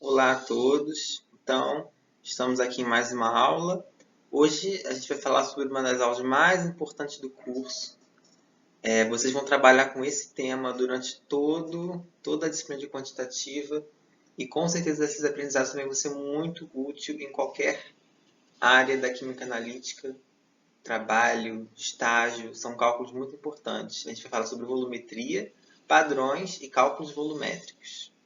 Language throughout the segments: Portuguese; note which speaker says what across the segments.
Speaker 1: Olá a todos. Então, estamos aqui em mais uma aula. Hoje a gente vai falar sobre uma das aulas mais importantes do curso. Vocês vão trabalhar com esse tema durante toda a disciplina de quantitativa e com certeza esses aprendizados também vão ser muito úteis em qualquer área da química analítica, trabalho, estágio, são cálculos muito importantes. A gente vai falar sobre volumetria, padrões e cálculos volumétricos.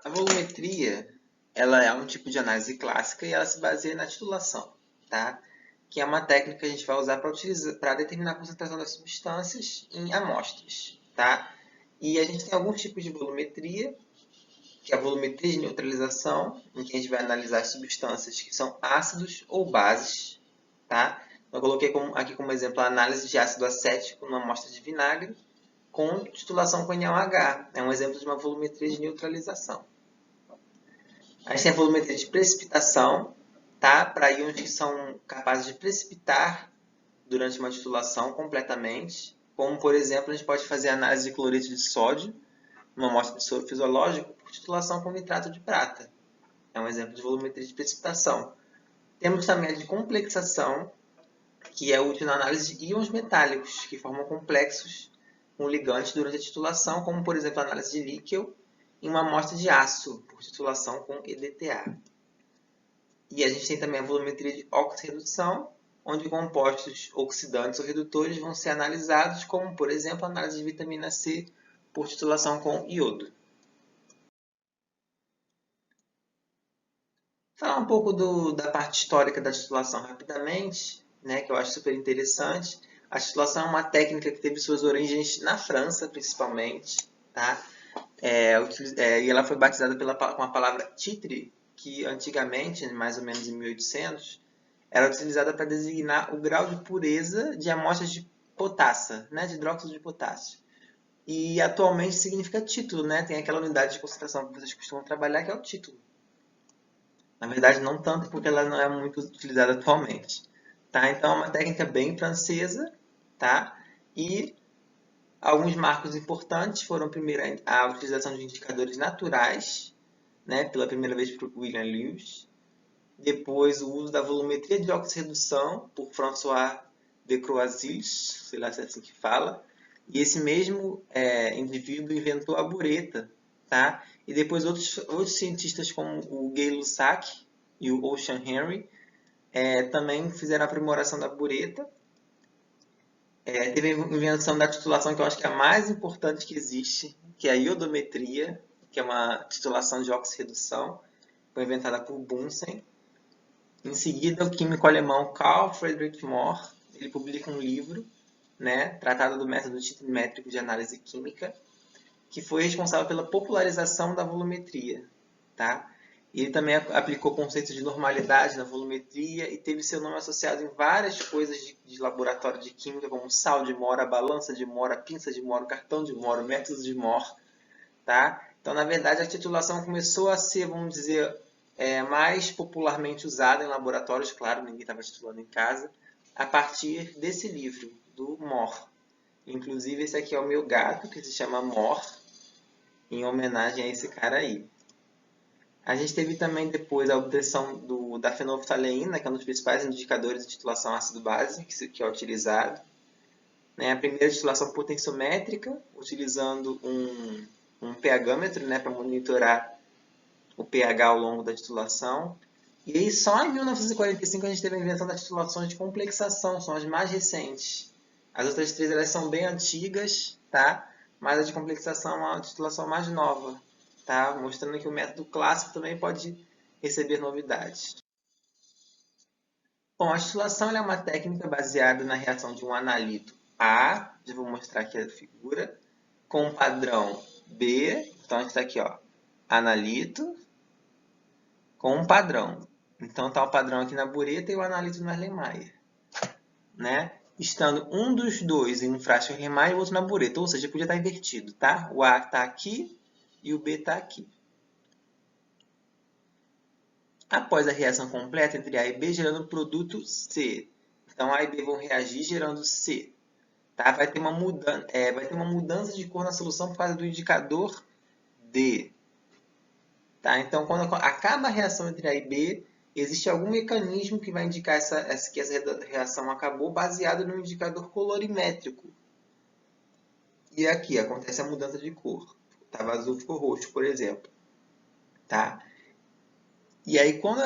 Speaker 1: A volumetria, ela é um tipo de análise clássica e ela se baseia na titulação, tá? Que é uma técnica que a gente vai usar para determinar a concentração das substâncias em amostras, tá? E a gente tem alguns tipos de volumetria, que é a volumetria de neutralização, em que a gente vai analisar as substâncias que são ácidos ou bases, tá? Eu coloquei aqui como exemplo a análise de ácido acético numa amostra de vinagre com titulação com NaOH. É um exemplo de uma volumetria de neutralização. A gente tem a volumetria de precipitação, tá? Para íons que são capazes de precipitar durante uma titulação completamente. Como, por exemplo, a gente pode fazer análise de cloreto de sódio, numa amostra de soro fisiológico, por titulação com nitrato de prata. É um exemplo de volumetria de precipitação. Temos também a de complexação, que é útil na análise de íons metálicos, que formam complexos com ligantes durante a titulação, como, por exemplo, a análise de níquel em uma amostra de aço, por titulação com EDTA. E a gente tem também a volumetria de oxirredução, onde compostos oxidantes ou redutores vão ser analisados, como, por exemplo, a análise de vitamina C por titulação com iodo. Falar um pouco da parte histórica da titulação rapidamente, né, que eu acho super interessante. A titulação é uma técnica que teve suas origens na França, principalmente, tá? E ela foi batizada com a palavra titre, que antigamente, mais ou menos em 1800, era utilizada para designar o grau de pureza de amostras de potassa, né, de hidróxido de potássio. E atualmente significa título, né? Tem aquela unidade de concentração que vocês costumam trabalhar, que é o título. Na verdade, não tanto porque ela não é muito utilizada atualmente. Tá? Então, é uma técnica bem francesa, tá? E alguns marcos importantes foram, primeiro, a utilização de indicadores naturais, né? Pela primeira vez por William Lewis. Depois, o uso da volumetria de oxirredução por François de Croisille, sei lá se é assim que fala. E esse mesmo indivíduo inventou a bureta, tá? E depois outros cientistas como o Gay-Lussac e o Ocean Henry também fizeram a aprimoração da bureta. Teve a invenção da titulação que eu acho que é a mais importante que existe, que é a iodometria, que é uma titulação de oxirredução, foi inventada por Bunsen. Em seguida, o químico alemão Carl Friedrich Mohr, ele publica um livro, né, Tratado do Método Titrimétrico de Análise Química, que foi responsável pela popularização da volumetria, tá? Ele também aplicou conceitos de normalidade na volumetria e teve seu nome associado em várias coisas de laboratório de química, como sal de Mohr, a balança de Mohr, a pinça de Mohr, o cartão de Mohr, o método de Mohr, tá? Então, na verdade, a titulação começou a ser, vamos dizer, mais popularmente usada em laboratórios, claro, ninguém estava titulando em casa, a partir desse livro, do Mohr. Inclusive, esse aqui é o meu gato, que se chama Mohr, em homenagem a esse cara aí. A gente teve também depois a obtenção da fenolftaleína, que é um dos principais indicadores de titulação ácido-base, que é utilizado. A primeira titulação potenciométrica, utilizando um pH-metro, para monitorar o pH ao longo da titulação. E aí, só em 1945 a gente teve a invenção das titulações de complexação, são as mais recentes. As outras três elas são bem antigas, tá? Mas a de complexação é uma titulação mais nova, tá? Mostrando que o método clássico também pode receber novidades. Bom, a titulação é uma técnica baseada na reação de um analito A, já vou mostrar aqui a figura, com um padrão B, então a gente está aqui, ó, analito, com um padrão. Então está o padrão aqui na bureta e o analito no Erlenmeyer, né? Estando um dos dois em um frasco Erlenmeyer e o outro na bureta, ou seja, podia estar invertido, tá? O A está aqui e o B está aqui. Após a reação completa entre A e B, gerando o produto C. Então, A e B vão reagir gerando C. Tá? Vai ter uma mudança de cor na solução por causa do indicador D. Tá? Então, quando acaba a reação entre A e B, existe algum mecanismo que vai indicar que essa reação acabou, baseado no indicador colorimétrico. E aqui acontece a mudança de cor. Estava azul, ficou roxo, por exemplo. Tá? E aí, quando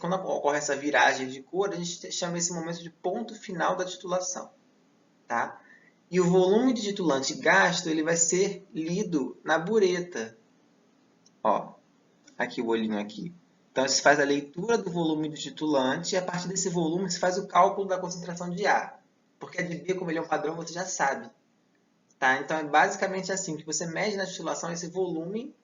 Speaker 1: quando ocorre essa viragem de cor, a gente chama esse momento de ponto final da titulação. Tá? E o volume de titulante gasto ele vai ser lido na bureta. Ó, aqui o olhinho aqui. Então, se faz a leitura do volume do titulante e a partir desse volume se faz o cálculo da concentração de A. Porque a de B, como ele é um padrão, você já sabe. Tá? Então, é basicamente assim, que você mede na titulação esse volume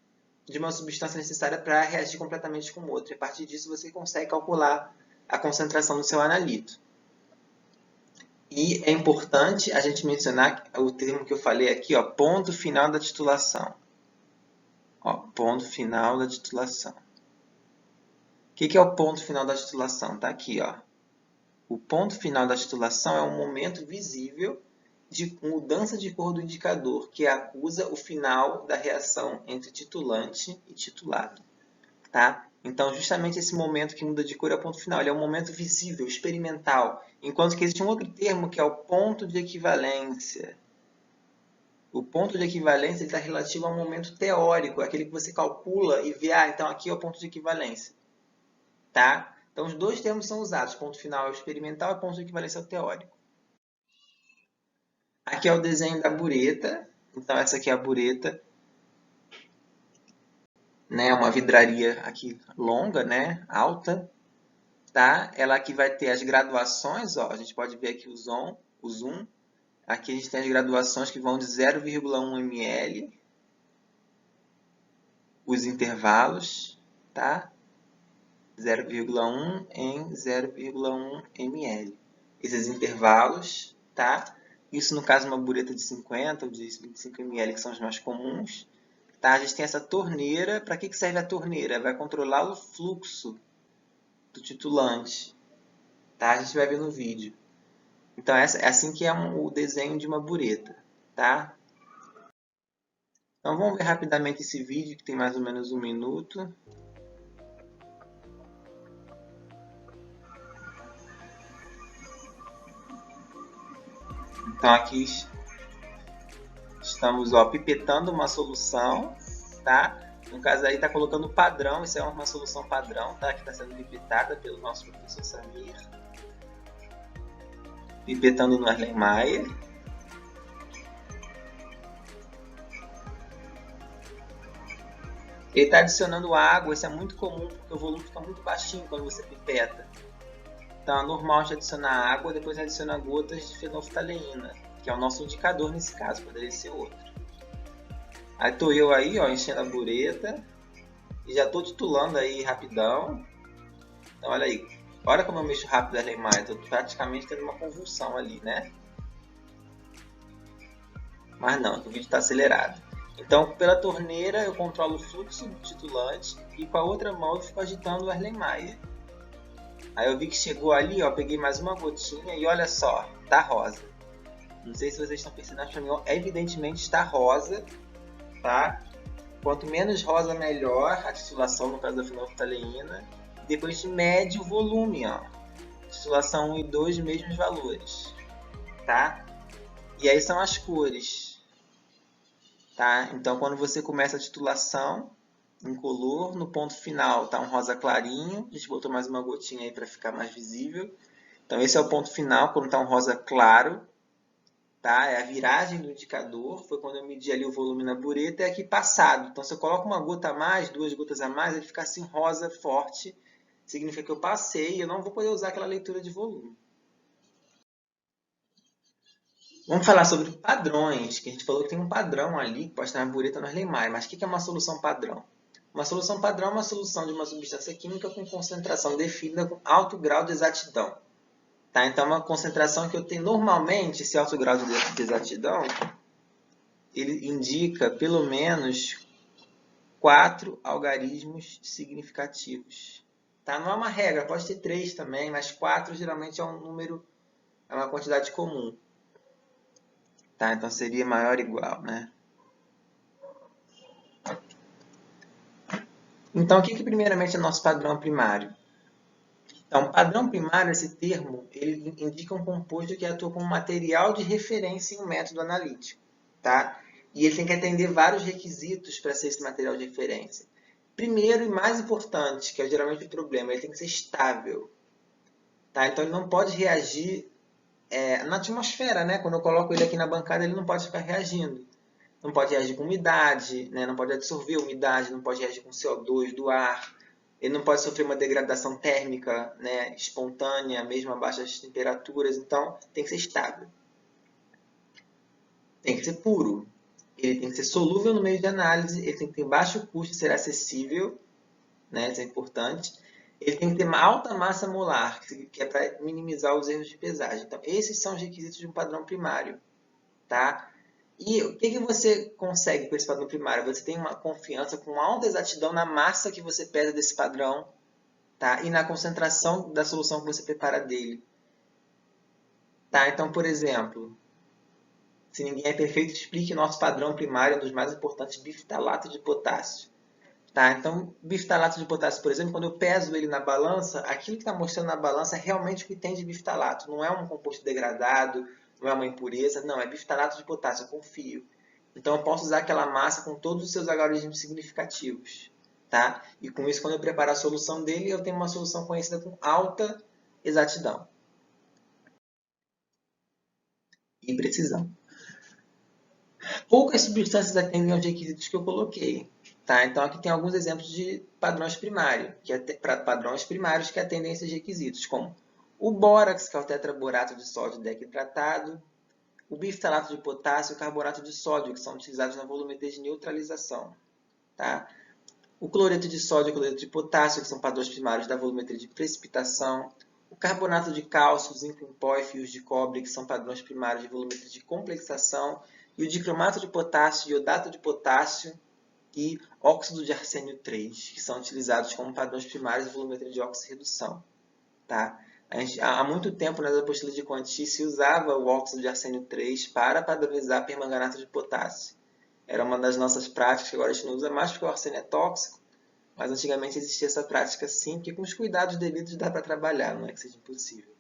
Speaker 1: de uma substância necessária para reagir completamente com outra. E a partir disso, você consegue calcular a concentração do seu analito. E é importante a gente mencionar o termo que eu falei aqui, ó, ponto final da titulação. Ó, ponto final da titulação. O que é o ponto final da titulação? Está aqui, ó. O ponto final da titulação é um momento visível de mudança de cor do indicador, que acusa o final da reação entre titulante e titulado. Tá? Então, justamente esse momento que muda de cor é o ponto final. Ele é um momento visível, experimental. Enquanto que existe um outro termo, que é o ponto de equivalência. O ponto de equivalência está relativo a um momento teórico, aquele que você calcula e vê, então aqui é o ponto de equivalência. Tá? Então, os dois termos são usados. Ponto final é o experimental e ponto de equivalência é o teórico. Aqui é o desenho da bureta. Então, essa aqui é a bureta. Né? Uma vidraria aqui longa, né? Alta. Tá? Ela aqui vai ter as graduações. Ó. A gente pode ver aqui o zoom. Aqui a gente tem as graduações que vão de 0,1 ml. Os intervalos. Tá? 0,1 em 0,1 ml. Esses intervalos, tá? Isso no caso uma bureta de 50 ou de 25 ml, que são os mais comuns. Tá? A gente tem essa torneira. Para que serve a torneira? Vai controlar o fluxo do titulante. Tá? A gente vai ver no vídeo. Então, é assim que é o desenho de uma bureta. Tá? Então, vamos ver rapidamente esse vídeo, que tem mais ou menos 1 minuto. Então, aqui estamos pipetando uma solução, tá? No caso aí está colocando padrão, isso é uma solução padrão, tá? Que está sendo pipetada pelo nosso professor Samir. Pipetando no Erlenmeyer. Ele está adicionando água, isso é muito comum porque o volume fica muito baixinho quando você pipeta. Então é normal a gente adicionar água, depois adiciona gotas de fenolftaleína, que é o nosso indicador nesse caso, poderia ser outro. Aí estou eu aí, enchendo a bureta. E já estou titulando aí rapidão. Então olha aí. Olha como eu mexo rápido a Erlenmeyer. Estou praticamente tendo uma convulsão ali, né? Mas não, o vídeo está acelerado. Então pela torneira eu controlo o fluxo do titulante. E com a outra mão eu fico agitando o Erlenmeyer. Aí eu vi que chegou ali, peguei mais uma gotinha. E olha só, tá rosa. Não sei se vocês estão percebendo, para mim evidentemente está rosa. Tá? Quanto menos rosa, melhor a titulação, no caso da fenolftaleína. Depois a gente mede o volume. Titulação 1 e 2, mesmos valores. Tá? E aí são as cores. Tá? Então, quando você começa a titulação, incolor, no ponto final está um rosa clarinho. A gente botou mais uma gotinha aí para ficar mais visível. Então, esse é o ponto final, quando está um rosa claro. Tá? É a viragem do indicador, foi quando eu medi ali o volume na bureta, é aqui passado. Então, se eu coloco uma gota a mais, 2 gotas a mais, ele fica assim rosa forte, significa que eu passei e eu não vou poder usar aquela leitura de volume. Vamos falar sobre padrões, que a gente falou que tem um padrão ali, que pode estar na bureta ou no Erlenmeyer, mas o que é uma solução padrão? Uma solução padrão é uma solução de uma substância química com concentração definida com alto grau de exatidão. Tá? Então, uma concentração que eu tenho normalmente, esse alto grau de exatidão, ele indica pelo menos 4 algarismos significativos. Tá? Não é uma regra, pode ter 3 também, mas 4 geralmente é um número, é uma quantidade comum. Tá? Então seria maior ou igual, né? Então, o que primeiramente é nosso padrão primário? Então, padrão primário, esse termo, ele indica um composto que atua como material de referência em um método analítico, tá? E ele tem que atender vários requisitos para ser esse material de referência. Primeiro e mais importante, que é geralmente o problema, ele tem que ser estável, tá? Então, ele não pode reagir na atmosfera, né? Quando eu coloco ele aqui na bancada, ele não pode ficar reagindo. Não pode reagir com umidade, né? Não pode absorver umidade, não pode reagir com CO2 do ar, ele não pode sofrer uma degradação térmica, né, espontânea, mesmo a baixas temperaturas, então tem que ser estável. Tem que ser puro. Ele tem que ser solúvel no meio de análise, ele tem que ter baixo custo e ser acessível, né, isso é importante. Ele tem que ter uma alta massa molar, que é para minimizar os erros de pesagem. Então, esses são os requisitos de um padrão primário, tá? E o que você consegue com esse padrão primário? Você tem uma confiança com alta exatidão na massa que você pesa desse padrão, tá? E na concentração da solução que você prepara dele. Tá? Então, por exemplo, se ninguém é perfeito, explique nosso padrão primário, um dos mais importantes, bifitalato de potássio. Tá? Então, bifitalato de potássio, por exemplo, quando eu peso ele na balança, aquilo que está mostrando na balança é realmente o que tem de bifitalato. Não é um composto degradado, não é uma impureza, não, é bifitalato de potássio, eu confio. Então, eu posso usar aquela massa com todos os seus algarismos significativos. Tá? E com isso, quando eu preparo a solução dele, eu tenho uma solução conhecida com alta exatidão e precisão. Poucas substâncias atendem aos requisitos que eu coloquei. Tá? Então, aqui tem alguns exemplos de padrões primários, padrões primários que atendem esses requisitos, como o bórax, que é o tetraborato de sódio dequidratado, o bifitalato de potássio e o carbonato de sódio, que são utilizados na volumetria de neutralização. Tá? O cloreto de sódio e o cloreto de potássio, que são padrões primários da volumetria de precipitação, o carbonato de cálcio, zinco em pó e fios de cobre, que são padrões primários de volumetria de complexação, e o dicromato de potássio, iodato de potássio e óxido de arsênio 3, que são utilizados como padrões primários de volumetria de oxirredução. Tá? Há muito tempo, nas apostilas de Conti, se usava o óxido de arsênio 3 para padronizar permanganato de potássio. Era uma das nossas práticas, que agora a gente não usa mais porque o arsênio é tóxico, mas antigamente existia essa prática sim, que com os cuidados devidos dá para trabalhar, não é que seja impossível.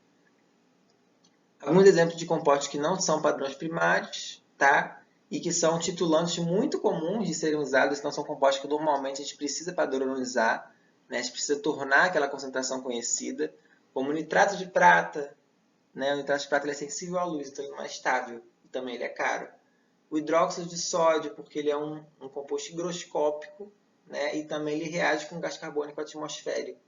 Speaker 1: Alguns exemplos de compostos que não são padrões primários, tá? E que são titulantes muito comuns de serem usados, então são compostos que normalmente a gente precisa padronizar, né? A gente precisa tornar aquela concentração conhecida, como o nitrato de prata, né? O nitrato de prata ele é sensível à luz, então ele não é estável, e também ele é caro. O hidróxido de sódio, porque ele é um composto higroscópico, né? E também ele reage com gás carbônico atmosférico.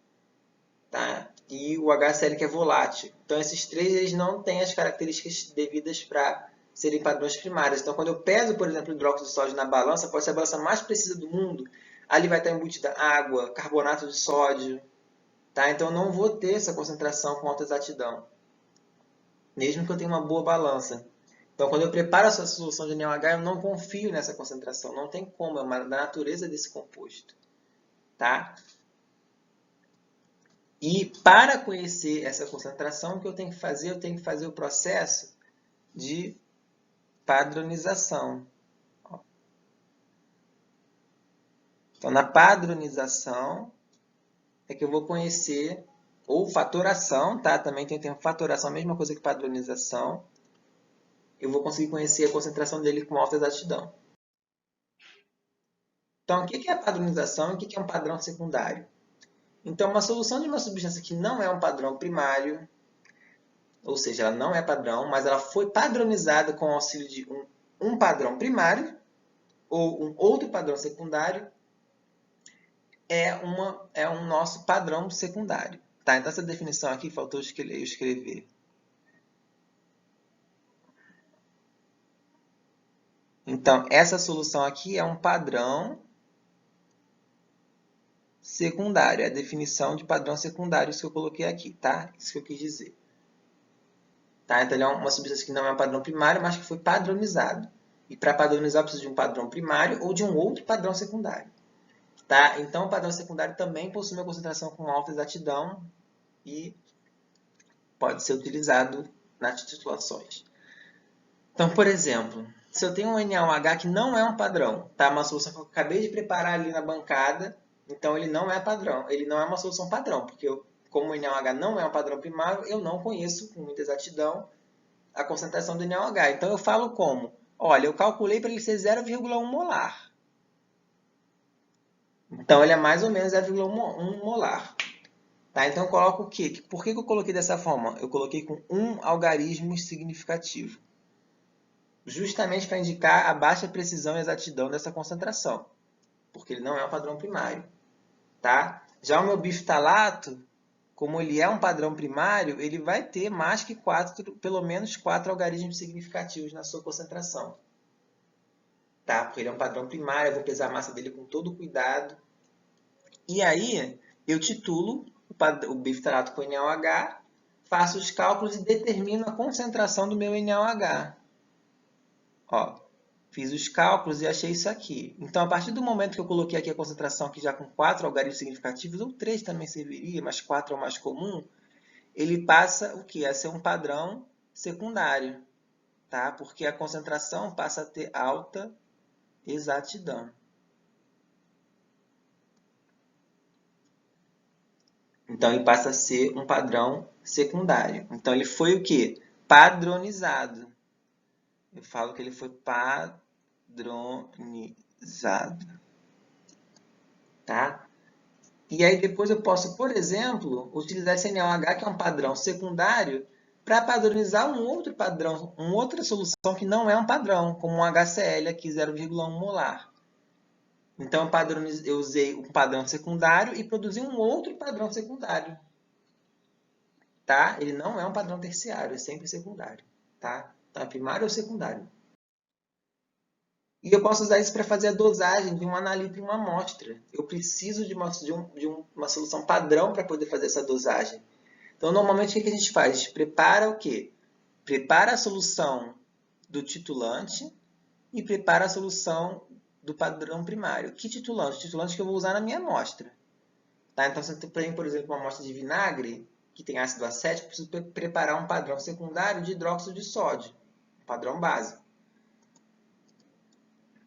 Speaker 1: Tá? E o HCl que é volátil. Então, esses três eles não têm as características devidas para serem padrões primários. Então, quando eu peso, por exemplo, o hidróxido de sódio na balança, pode ser a balança mais precisa do mundo, ali vai estar embutida água, carbonato de sódio. Tá? Então, eu não vou ter essa concentração com alta exatidão, mesmo que eu tenha uma boa balança. Então, quando eu preparo essa solução de NaOH, eu não confio nessa concentração. Não tem como, é uma da natureza desse composto. Tá? E para conhecer essa concentração, o que eu tenho que fazer? Eu tenho que fazer o processo de padronização. Então, na padronização, é que eu vou conhecer, ou fatoração, tá? Também tem o termo fatoração, a mesma coisa que padronização. Eu vou conseguir conhecer a concentração dele com alta exatidão. Então, o que é a padronização e o que é um padrão secundário? Então, uma solução de uma substância que não é um padrão primário, ou seja, ela não é padrão, mas ela foi padronizada com o auxílio de um padrão primário ou um outro padrão secundário, é um nosso padrão secundário. Tá? Então, essa definição aqui faltou eu escrever. Então, essa solução aqui é um padrão secundário. É a definição de padrão secundário, isso que eu coloquei aqui, tá? Isso que eu quis dizer. Tá? Então, ele é uma substância que não é um padrão primário, mas que foi padronizado. E para padronizar, eu preciso de um padrão primário ou de um outro padrão secundário. Tá? Então, o padrão secundário também possui uma concentração com alta exatidão e pode ser utilizado nas titulações. Então, por exemplo, se eu tenho um NaOH que não é um padrão, tá? Uma solução que eu acabei de preparar ali na bancada, Então, ele não é padrão, ele não é uma solução padrão, porque como o NaOH não é um padrão primário, eu não conheço com muita exatidão a concentração do NaOH. Então, eu falo como? Olha, eu calculei para ele ser 0,1 molar. Então, ele é mais ou menos 0,1 molar. Tá? Então, eu coloco o quê? Por que eu coloquei dessa forma? Eu coloquei com um algarismo significativo. Justamente para indicar a baixa precisão e exatidão dessa concentração. Porque ele não é um padrão primário. Tá? Já o meu biftalato, como ele é um padrão primário, ele vai ter mais que pelo menos 4 algarismos significativos na sua concentração. Tá? Porque ele é um padrão primário, eu vou pesar a massa dele com todo cuidado. E aí, eu titulo o biftalato com NaOH, faço os cálculos e determino a concentração do meu NaOH. Ó, fiz os cálculos e achei isso aqui. Então, a partir do momento que eu coloquei aqui a concentração aqui já com 4 algarismos significativos, ou 3 também serviria, mas 4 é o mais comum, ele passa o quê? A ser um padrão secundário, tá? Porque a concentração passa a ter alta exatidão. Então, ele passa a ser um padrão secundário. Então, ele foi o quê? Padronizado. Eu falo que ele foi padronizado, tá? E aí depois eu posso, por exemplo, utilizar esse NaOH, que é um padrão secundário, para padronizar um outro padrão, uma outra solução que não é um padrão, como um HCl aqui, 0,1 molar. Então eu usei um padrão secundário e produzi um outro padrão secundário. Tá? Ele não é um padrão terciário, é sempre secundário. Tá? Então é primário ou secundário. E eu posso usar isso para fazer a dosagem de um analito em uma amostra. Eu preciso de uma solução padrão para poder fazer essa dosagem. Então, normalmente, o que a gente faz? A gente prepara o quê? Prepara a solução do titulante e prepara a solução do padrão primário. Que titulante? Titulante que eu vou usar na minha amostra. Tá? Então, se eu tenho, por exemplo, uma amostra de vinagre, que tem ácido acético, eu preciso preparar um padrão secundário de hidróxido de sódio, um padrão básico.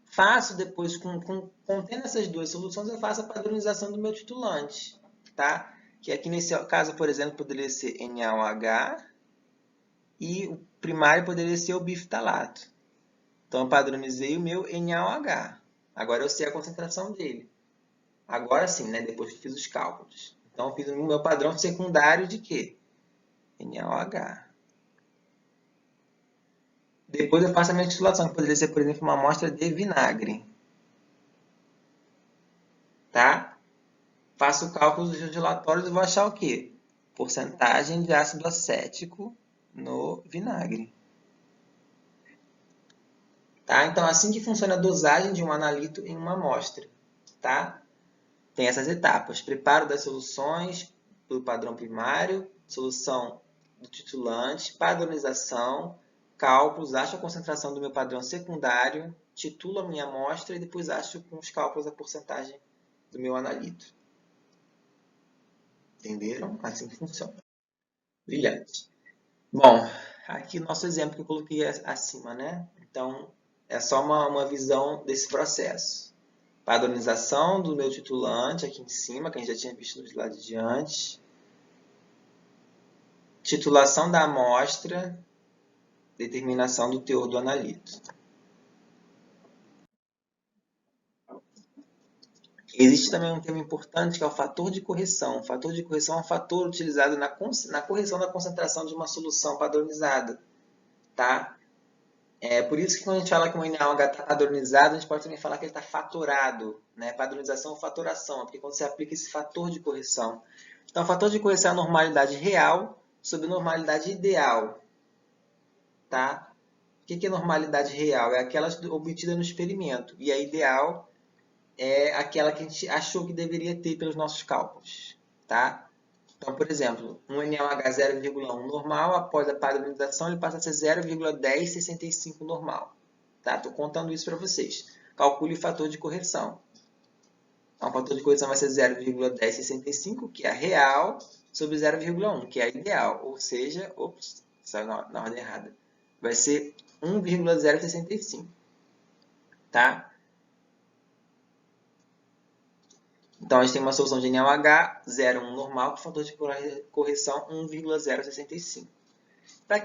Speaker 1: Faço depois, contendo essas duas soluções, eu faço a padronização do meu titulante. Tá? Que aqui nesse caso, por exemplo, poderia ser NaOH e o primário poderia ser o biftalato. Então, eu padronizei o meu NaOH. Agora eu sei a concentração dele. Agora sim, né? Depois que fiz os cálculos. Então, eu fiz o meu padrão secundário de quê? NaOH. Depois eu faço a minha titulação, que poderia ser, por exemplo, uma amostra de vinagre. Tá? Faço o cálculo dos dilatórios e vou achar o quê? Porcentagem de ácido acético no vinagre. Tá? Então, assim que funciona a dosagem de um analito em uma amostra. Tá? Tem essas etapas: preparo das soluções para o padrão primário, solução do titulante, padronização, cálculos, acho a concentração do meu padrão secundário, titulo a minha amostra e depois acho com os cálculos a porcentagem do meu analito. Entenderam? Assim que funciona. Brilhante. Bom, aqui o nosso exemplo que eu coloquei acima, né? Então, é só uma visão desse processo. Padronização do meu titulante aqui em cima, que a gente já tinha visto no slide de antes. Titulação da amostra, determinação do teor do analito. Existe também um termo importante que é o fator de correção. O fator de correção é um fator utilizado na correção da concentração de uma solução padronizada. Tá? É por isso que quando a gente fala que o NaOH está padronizado, a gente pode também falar que ele está fatorado. Né? Padronização ou fatoração, porque quando você aplica esse fator de correção. Então, o fator de correção é a normalidade real sobre normalidade ideal. Tá? O que é normalidade real? É aquela obtida no experimento. E a ideal é aquela que a gente achou que deveria ter pelos nossos cálculos. Tá? Então, por exemplo, um NaOH 0,1 normal, após a padronização, ele passa a ser 0,1065 normal. Estou contando isso para vocês. Calcule o fator de correção. Então, o fator de correção vai ser 0,1065, que é a real, sobre 0,1, que é a ideal. Ou seja, ops, saiu na ordem errada. Vai ser 1,065. Tá?
Speaker 2: Então, a gente tem uma solução de NaOH 0,1 normal com fator de correção 1,065.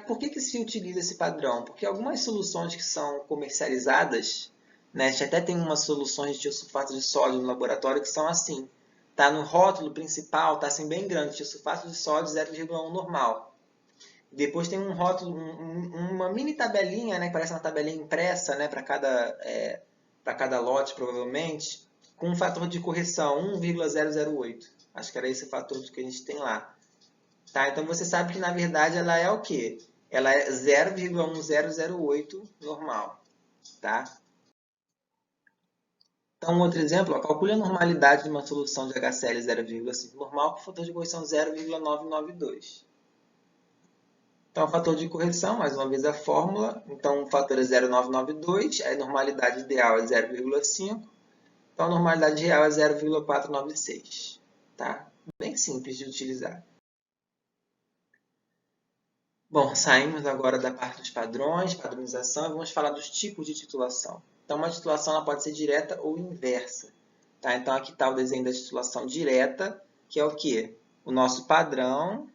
Speaker 2: Por que se utiliza esse padrão? Porque algumas soluções que são comercializadas, né, a gente até tem umas soluções de tiosulfato de sódio no laboratório que são assim. Tá no rótulo principal, tá assim bem grande, tiosulfato de sódio 0,1 normal. Depois tem um rótulo, uma mini tabelinha, né, que parece uma tabelinha impressa, né, para cada lote, provavelmente, com um fator de correção 1,008. Acho que era esse o fator que a gente tem lá. Tá? Então, você sabe que, na verdade, ela é o quê? Ela é 0,1008 normal. Tá? Então, outro exemplo, calcule a normalidade de uma solução de HCl 0,5 normal com fator de correção 0,992. Então, o fator de correção, mais uma vez a fórmula. Então, o fator é 0,992, a normalidade ideal é 0,5. Então, a normalidade real é 0,496. Tá? Bem simples de utilizar. Bom, saímos agora da parte dos padrões, padronização, e vamos falar dos tipos de titulação. Então, uma titulação ela pode ser direta ou inversa. Tá? Então, aqui está o desenho da titulação direta, que é o quê? O nosso padrão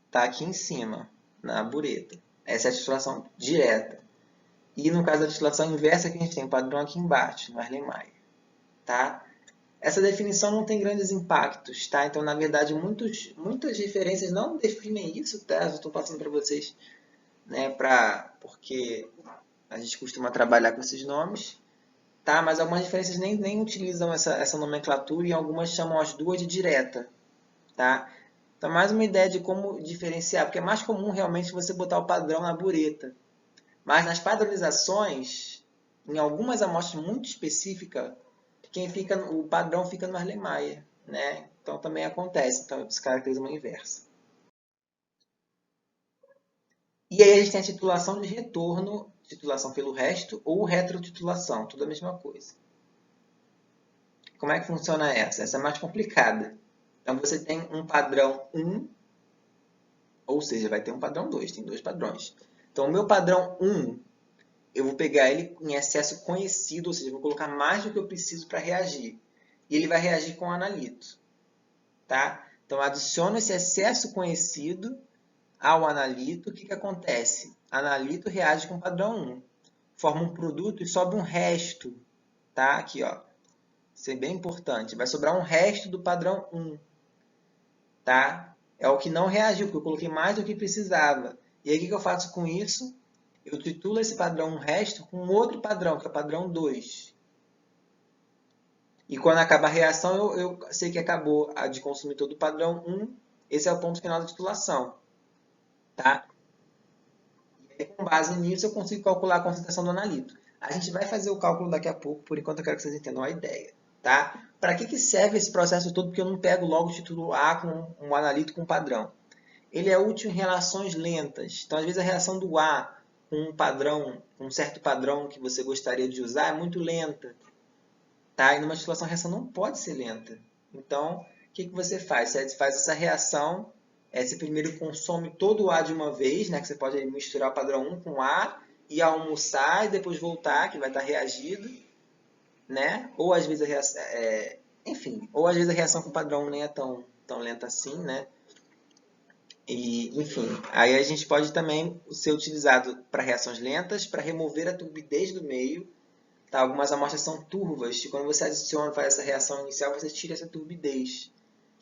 Speaker 2: está aqui em cima, na bureta. Essa é a titulação direta. E no caso da titulação inversa, que a gente tem o padrão aqui embaixo, no Erlenmeyer. Tá? Essa definição não tem grandes impactos, tá? Então, na verdade, muitas referências não definem isso, tá? Eu estou passando para vocês, né, porque a gente costuma trabalhar com esses nomes, tá? Mas algumas referências nem utilizam essa nomenclatura e algumas chamam as duas de direta, tá? Então, mais uma ideia de como diferenciar, porque é mais comum realmente você botar o padrão na bureta. Mas nas padronizações, em algumas amostras muito específicas, o padrão fica no Erlenmeyer, né? Então também acontece, então se caracteriza uma inversa. E aí a gente tem a titulação de retorno, titulação pelo resto ou retrotitulação, tudo a mesma coisa. Como é que funciona essa? Essa é mais complicada. Então você tem um padrão 1, ou seja, vai ter um padrão 2, tem dois padrões. Então o meu padrão 1, eu vou pegar ele em excesso conhecido, ou seja, eu vou colocar mais do que eu preciso para reagir. E ele vai reagir com o analito. Tá? Então, adiciono esse excesso conhecido ao analito. O que acontece? Analito reage com o padrão 1. Forma um produto e sobra um resto. Tá? Aqui, ó. Isso é bem importante. Vai sobrar um resto do padrão 1. Tá? É o que não reagiu, porque eu coloquei mais do que precisava. E aí, o que eu faço com isso? Eu titulo esse padrão 1 resto com outro padrão, que é o padrão 2. E quando acaba a reação, eu sei que acabou a de consumir todo o padrão 1. Esse é o ponto final da titulação. Tá? E com base nisso, eu consigo calcular a concentração do analito. A gente vai fazer o cálculo daqui a pouco, por enquanto eu quero que vocês entendam a ideia. Tá? Para que serve esse processo todo? Porque eu não pego logo o título A com um analito com padrão. Ele é útil em relações lentas. Então, às vezes, a reação do A com um padrão, um certo padrão que você gostaria de usar é muito lenta. Tá? E numa titulação, a reação não pode ser lenta. Então, o que você faz? Você faz essa reação, você primeiro consome todo o A de uma vez, né? Que você pode misturar o padrão 1 com A, e almoçar e depois voltar, que vai estar reagido. Né? Ou às vezes a reação, ou às vezes a reação com o padrão 1 nem é tão lenta assim, né? E, enfim, aí a gente pode também ser utilizado para reações lentas, para remover a turbidez do meio. Tá? Algumas amostras são turvas, e quando você adiciona, faz essa reação inicial, você tira essa turbidez.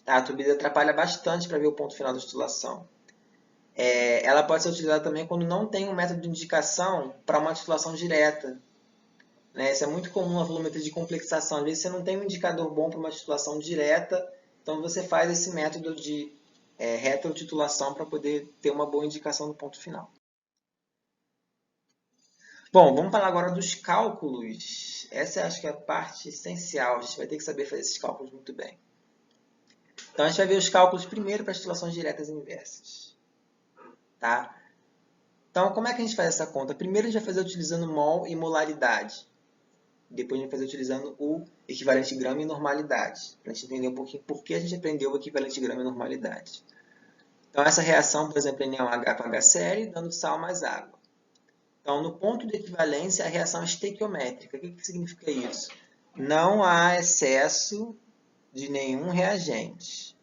Speaker 2: Tá? A turbidez atrapalha bastante para ver o ponto final da titulação. Ela pode ser utilizada também quando não tem um método de indicação para uma titulação direta. Né? Isso é muito comum na volumetria de complexação. Às vezes você não tem um indicador bom para uma titulação direta, então você faz esse método de retrotitulação para poder ter uma boa indicação do ponto final. Bom, vamos falar agora dos cálculos. Essa acho que é a parte essencial. A gente vai ter que saber fazer esses cálculos muito bem. Então, a gente vai ver os cálculos primeiro para as titulações diretas e inversas. Tá? Então, como é que a gente faz essa conta? Primeiro, a gente vai fazer utilizando mol e molaridade. Depois, a gente vai fazer utilizando o equivalente grama e normalidade. Para a gente entender um pouquinho por que a gente aprendeu o equivalente grama e normalidade. Então, essa reação, por exemplo, é NaOH com HCl, dando sal mais água. Então, no ponto de equivalência, a reação é estequiométrica. O que significa isso?
Speaker 1: não há excesso de nenhum reagente.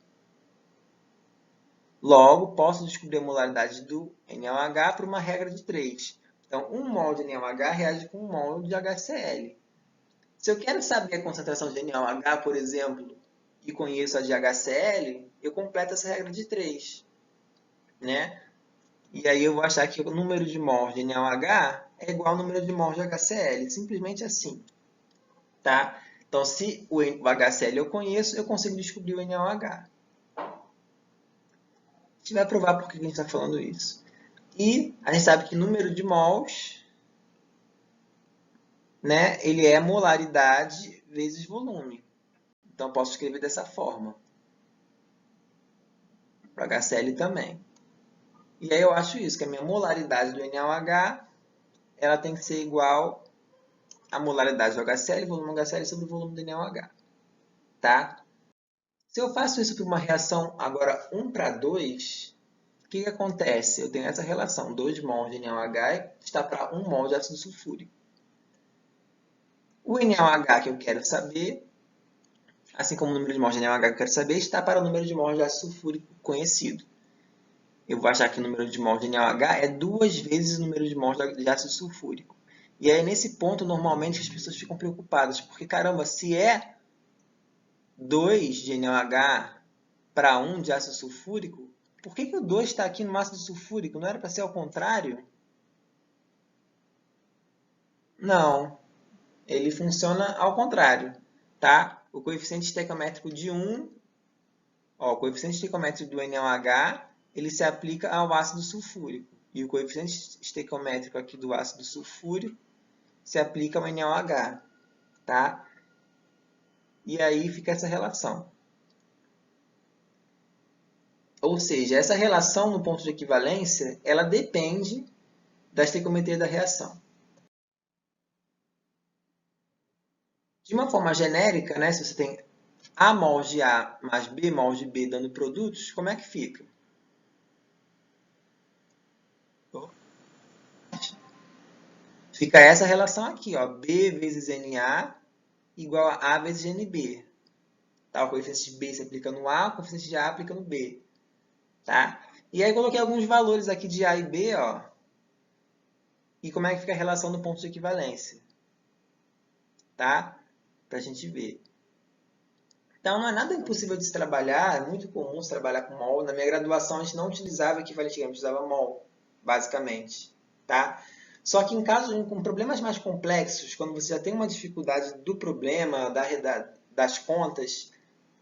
Speaker 1: Logo, posso descobrir a molaridade do NaOH por uma regra de 3. Então, 1 mol de NaOH reage com 1 mol de HCl. Se eu quero saber a concentração de NaOH, por exemplo, e conheço a de HCl, eu completo essa regra de 3. Né? E aí eu vou achar que o número de mols de NaOH é igual ao número de mols de HCl. Simplesmente assim. Tá? Então, se o HCl eu conheço, eu consigo descobrir o NaOH. A gente vai provar por que a gente está falando isso. E a gente sabe que número de mols, né, ele é molaridade vezes volume. Então, eu posso escrever dessa forma. Para o HCl também. E aí eu acho isso, que a minha molaridade do NaOH ela tem que ser igual à molaridade do HCl, volume do HCl sobre o volume do NaOH. Tá? Se eu faço isso para uma reação agora 1 para 2, o que acontece? Eu tenho essa relação, 2 mols de NaOH está para 1 mol de ácido sulfúrico. O NaOH que eu quero saber, assim como o número de mols de NaOH que eu quero saber, está para o número de mols de ácido sulfúrico conhecido. Eu vou achar que o número de mols de NaOH é 2 vezes o número de mols de ácido sulfúrico. E aí, nesse ponto, normalmente as pessoas ficam preocupadas, porque, caramba, se é 2 de NaOH para 1 de ácido sulfúrico, por que o 2 está aqui no ácido sulfúrico? Não era para ser ao contrário? Não, ele funciona ao contrário, tá? O coeficiente estequiométrico de 1, ó, o coeficiente estequiométrico do NaOH, ele se aplica ao ácido sulfúrico. E o coeficiente estequiométrico aqui do ácido sulfúrico se aplica ao NaOH, tá? E aí fica essa relação. Ou seja, essa relação no ponto de equivalência, ela depende da estequiometria da reação. De uma forma genérica, né, se você tem A mols de A mais B mols de B dando produtos, como é que fica? Fica essa relação aqui, ó, B vezes Na igual a A vezes NB. Tá? O coeficiente de B se aplica no A, o coeficiente de A aplica no B. Tá? E aí coloquei alguns valores aqui de A e B, ó. E como é que fica a relação do ponto de equivalência? Tá? Pra gente ver. Então, não é nada impossível de se trabalhar, é muito comum se trabalhar com mol. Na minha graduação, a gente não utilizava equivalente, a gente usava mol, basicamente. Tá? Só que em casos com problemas mais complexos, quando você já tem uma dificuldade do problema, das contas,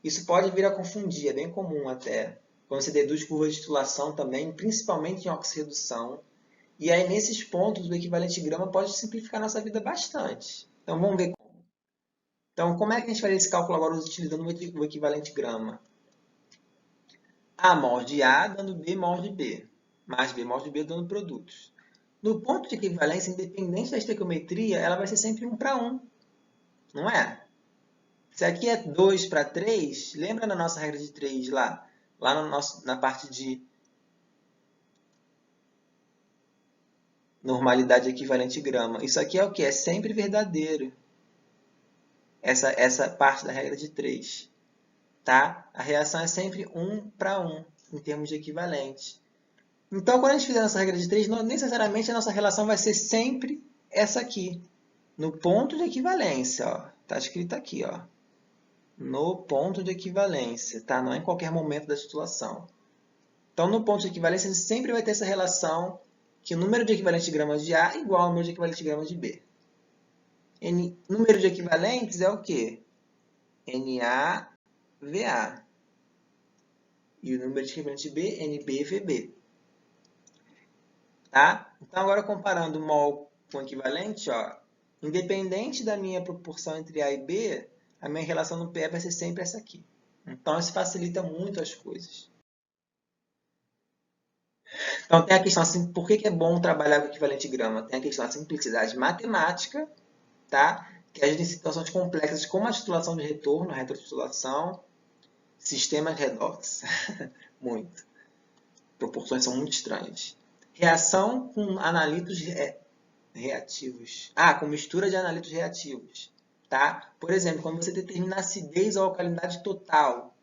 Speaker 1: isso pode vir a confundir, é bem comum até. Quando você deduz curva de titulação também, principalmente em oxirredução. E aí, nesses pontos, o equivalente grama pode simplificar a nossa vida bastante. Então, vamos ver. Então, como é que a gente faria esse cálculo agora utilizando o equivalente grama? A mols de A dando B mols de B, mais B mols de B dando produtos. No ponto de equivalência, independente da estequiometria, ela vai ser sempre 1 para 1, não é? Se aqui é 2 para 3, lembra da nossa regra de 3 lá? Lá no na parte de normalidade equivalente grama. Isso aqui é o que? É sempre verdadeiro. Essa parte da regra de 3. Tá? A reação é sempre 1 para 1, em termos de equivalente. Então, quando a gente fizer a nossa regra de 3, não necessariamente a nossa relação vai ser sempre essa aqui. No ponto de equivalência, está escrito aqui, ó, no ponto de equivalência, tá? Não é em qualquer momento da titulação. Então, no ponto de equivalência, ele sempre vai ter essa relação que o número de equivalentes de gramas de A é igual ao número de equivalentes de gramas de B. Número de equivalentes é o quê? NaVA. E o número de equivalentes de B, NbVB. Tá? Então, agora comparando mol com equivalente, ó, independente da minha proporção entre A e B, a minha relação no PE vai ser sempre essa aqui. Então, isso facilita muito as coisas. Então, tem a questão assim, por que é bom trabalhar com equivalente grama? Tem a questão da simplicidade matemática, tá? Que ajuda em situações complexas como a titulação de retorno, a retrotitulação, sistemas redox. Muito. Proporções são muito estranhas. Reação com analitos reativos. Com mistura de analitos reativos.
Speaker 2: Tá? Por exemplo, quando você determina a acidez ou alcalinidade total,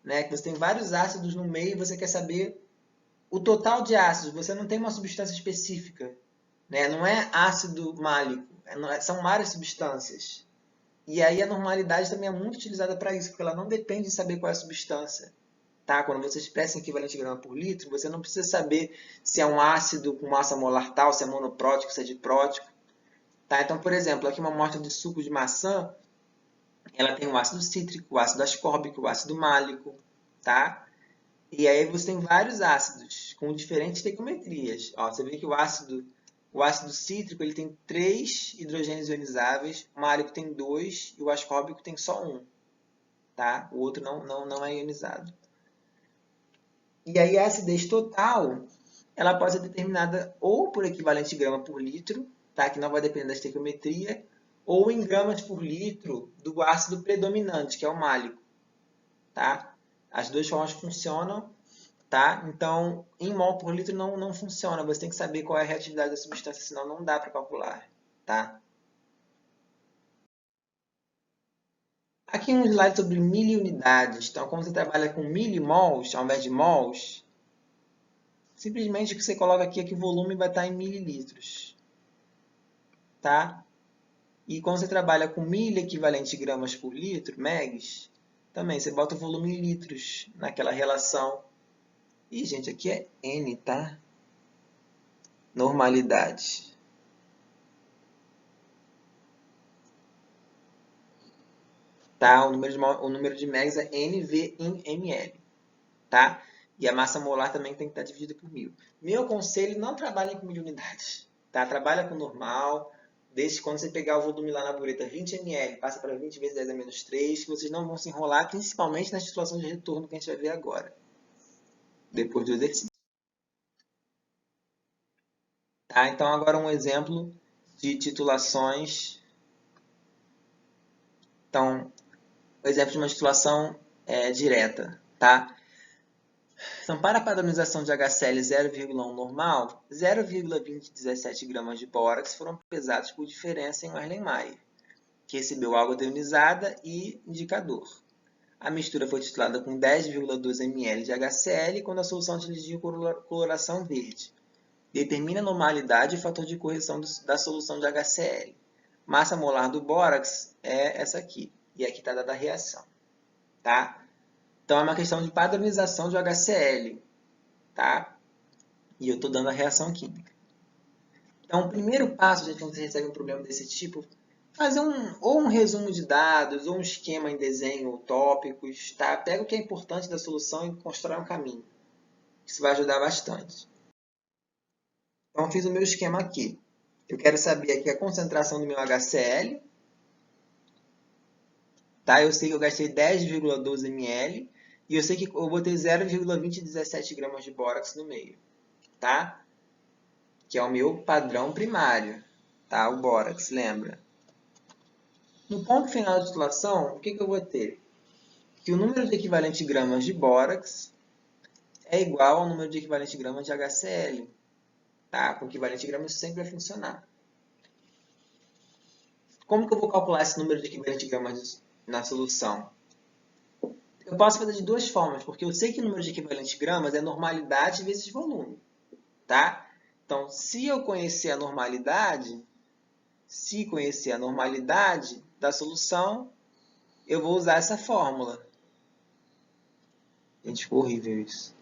Speaker 2: né? Que você tem vários ácidos no meio e você quer saber o total de ácidos, você não tem uma substância específica, né? Não é ácido málico, são várias substâncias. E aí a normalidade também é muito utilizada para isso, porque ela não depende de saber qual é a substância. Tá? Quando você expressa em equivalente grama por litro, você não precisa saber se é um ácido com massa molar tal, se é monoprótico, se é diprótico. Tá? Então, por exemplo, aqui uma amostra de suco de maçã, ela tem o ácido cítrico, o ácido ascórbico, o ácido málico. Tá? E aí você tem vários ácidos com diferentes estequiometrias. Ó, você vê que o ácido cítrico ele tem 3 hidrogênios ionizáveis, o málico tem 2 e o ascórbico tem só 1. Tá? O outro não é ionizado. E aí a acidez total ela pode ser determinada ou por equivalente grama por litro, tá? Que não vai depender da estequiometria, ou em gramas por litro do ácido predominante, que é o málico. Tá? As duas formas funcionam. Tá? Então, em mol por litro não funciona. Você tem que saber qual é a reatividade da substância, senão não dá para calcular. Tá? Aqui um slide sobre miliunidades. Então, como você trabalha com milimols ao invés de mols, simplesmente o que você coloca aqui é que o volume vai estar em mililitros. Tá? E quando você trabalha com milho equivalente gramas por litro, megs, também você bota o volume em litros naquela relação. E, gente, aqui é N, tá? Normalidade. Tá? O número de megs é NV em ml. Tá? E a massa molar também tem que estar dividida por 1000. Meu conselho, não trabalhem com 1000 unidades. Tá? Trabalha com normal. Desde quando você pegar o volume lá na bureta 20 ml, passa para 20 vezes 10 a menos 3, que vocês não vão se enrolar, principalmente nas situações de retorno que a gente vai ver agora, depois do exercício. Tá? Então, agora um exemplo de titulações. Então, o exemplo de uma titulação direta. Tá? Então, para a padronização de HCl 0,1 normal, 0,2017 gramas de bórax foram pesados por diferença em Erlenmeyer, que recebeu água deionizada e indicador. A mistura foi titulada com 10,2 ml de HCl quando a solução atingiu coloração verde. Determina a normalidade e o fator de correção da solução de HCl. Massa molar do bórax é essa aqui, e aqui está dada a reação. Tá? Então, é uma questão de padronização de HCl. Tá? E eu estou dando a reação química. Então, o primeiro passo, gente, quando você recebe um problema desse tipo, fazer ou um resumo de dados, ou um esquema em desenho, ou tópicos, tá? Pega o que é importante da solução e constrói um caminho. Isso vai ajudar bastante. Então, fiz o meu esquema aqui. Eu quero saber aqui a concentração do meu HCl. Tá? Eu sei que eu gastei 10,12 ml. E eu sei que eu botei 0,2017 gramas de bórax no meio. Tá? Que é o meu padrão primário. Tá? O bórax, lembra? No ponto final da titulação, o que eu vou ter? Que o número de equivalente gramas de bórax é igual ao número de equivalente gramas de HCl. Tá? Com equivalente gramas isso sempre vai funcionar. Como que eu vou calcular esse número de equivalente gramas na solução? Eu posso fazer de duas formas, porque eu sei que o número de equivalente gramas é normalidade vezes volume. Tá? Então, se conhecer a normalidade da solução, eu vou usar essa fórmula. Gente, ficou horrível isso.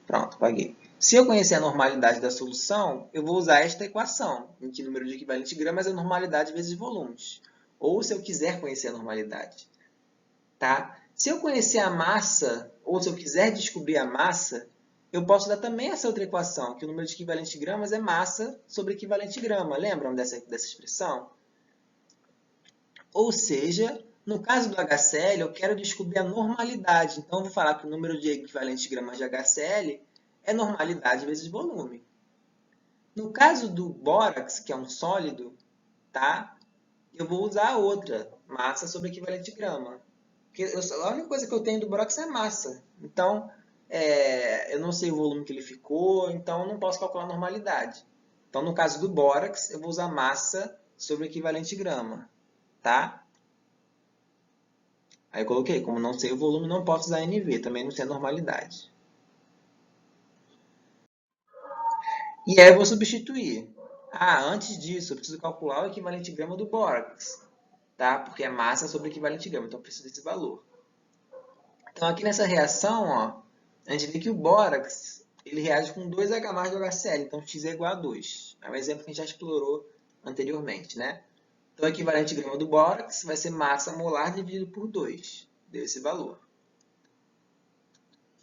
Speaker 2: Pronto, apaguei. Se eu conhecer a normalidade da solução, eu vou usar esta equação, em que o número de equivalente gramas é normalidade vezes volumes. Ou se eu quiser conhecer a normalidade. Tá? Se eu conhecer a massa, ou se eu quiser descobrir a massa, eu posso dar também essa outra equação, que o número de equivalente gramas é massa sobre equivalente grama. Lembram dessa expressão? Ou seja, no caso do HCl, eu quero descobrir a normalidade. Então, eu vou falar que o número de equivalentes gramas de HCl é normalidade vezes volume. No caso do bórax, que é um sólido, tá? Eu vou usar a outra, massa sobre equivalente grama. Porque a única coisa que eu tenho do bórax é massa. Então, eu não sei o volume que ele ficou, então eu não posso calcular a normalidade. Então, no caso do bórax, eu vou usar massa sobre equivalente grama, tá? Aí eu coloquei, como não sei o volume, não posso usar NV, também não sei a normalidade. E aí eu vou substituir. Antes disso, eu preciso calcular o equivalente grama do bórax, tá? Porque é massa sobre equivalente grama, então eu preciso desse valor. Então, aqui nessa reação, ó, a gente vê que o bórax ele reage com 2H+ do HCl, então X é igual a 2. É um exemplo que a gente já explorou anteriormente, né? Então, o equivalente grama do bórax vai ser massa molar dividido por 2. Deu esse valor.